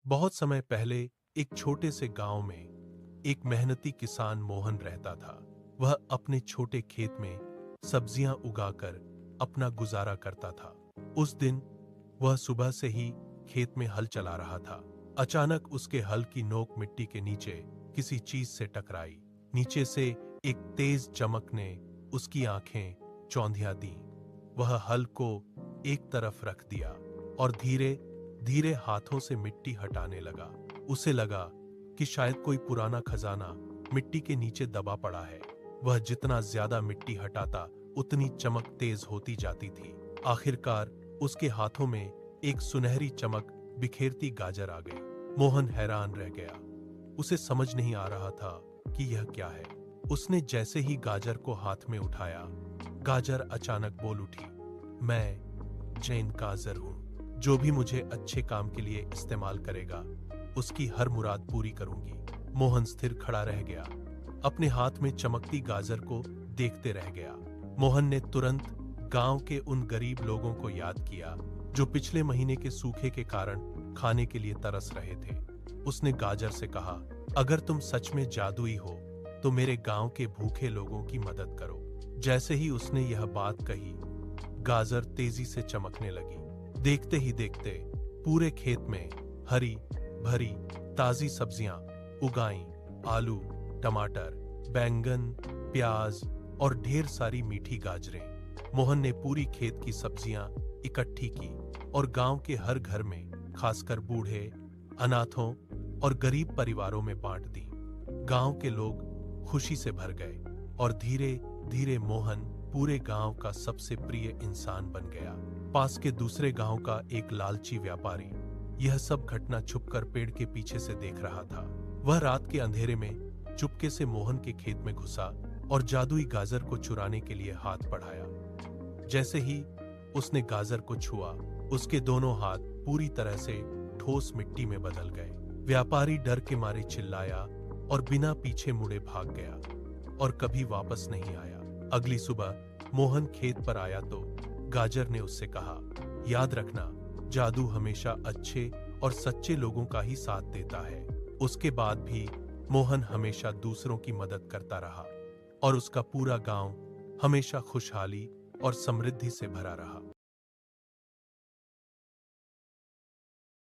बहुत समय पहले एक छोटे से गांव में एक मेहनती किसान मोहन रहता था। वह अपने छोटे खेत में सब्जियां उगाकर अपना गुजारा करता था। उस दिन वह सुबह से ही खेत में हल चला रहा था। अचानक उसके हल की नोक मिट्टी के नीचे किसी चीज से टकराई। नीचे से एक तेज चमक ने उसकी आंखें चौंधिया दी। वह हल को एक तरफ रख दिया और धीरे धीरे हाथों से मिट्टी हटाने लगा। उसे लगा कि शायद कोई पुराना खजाना मिट्टी के नीचे दबा पड़ा है। वह जितना ज्यादा मिट्टी हटाता उतनी चमक तेज होती जाती थी। आखिरकार उसके हाथों में एक सुनहरी चमक बिखेरती गाजर आ गई। मोहन हैरान रह गया। उसे समझ नहीं आ रहा था कि यह क्या है। उसने जैसे ही गाजर को हाथ में उठाया, गाजर अचानक बोल उठी, मैं जैन गाजर हूं। जो भी मुझे अच्छे काम के लिए इस्तेमाल करेगा, उसकी हर मुराद पूरी करूंगी। मोहन स्थिर खड़ा रह गया, अपने हाथ में चमकती गाजर को देखते रह गया। मोहन ने तुरंत गांव के उन गरीब लोगों को याद किया जो पिछले महीने के सूखे के कारण खाने के लिए तरस रहे थे। उसने गाजर से कहा, अगर तुम सच में जादुई हो तो मेरे गांव के भूखे लोगों की मदद करो। जैसे ही उसने यह बात कही, गाजर तेजी से चमकने लगी। देखते ही देखते पूरे खेत में हरी भरी ताजी सब्जियां उगाईं। आलू, टमाटर, बैंगन, प्याज और ढेर सारी मीठी गाजरें। मोहन ने पूरी खेत की सब्जियां इकट्ठी की और गांव के हर घर में, खासकर बूढ़े, अनाथों और गरीब परिवारों में बांट दी। गांव के लोग खुशी से भर गए और धीरे धीरे मोहन पूरे गांव का सबसे प्रिय इंसान बन गया। पास के दूसरे गांव का एक लालची व्यापारी यह सब घटना छुपकर पेड़ के पीछे से देख रहा था। वह रात के अंधेरे में चुपके से मोहन के खेत में घुसा और जादुई गाजर को चुराने के लिए हाथ बढ़ाया। जैसे ही उसने गाजर को छुआ, उसके दोनों हाथ पूरी तरह से ठोस मिट्टी में बदल गए। व्यापारी डर के मारे चिल्लाया और बिना पीछे मुड़े भाग गया और कभी वापस नहीं आया। अगली सुबह मोहन खेत पर आया तो गाजर ने उससे कहा, याद रखना, जादू हमेशा अच्छे और सच्चे लोगों का ही साथ देता है। उसके बाद भी मोहन हमेशा दूसरों की मदद करता रहा और उसका पूरा गांव हमेशा खुशहाली और समृद्धि से भरा रहा।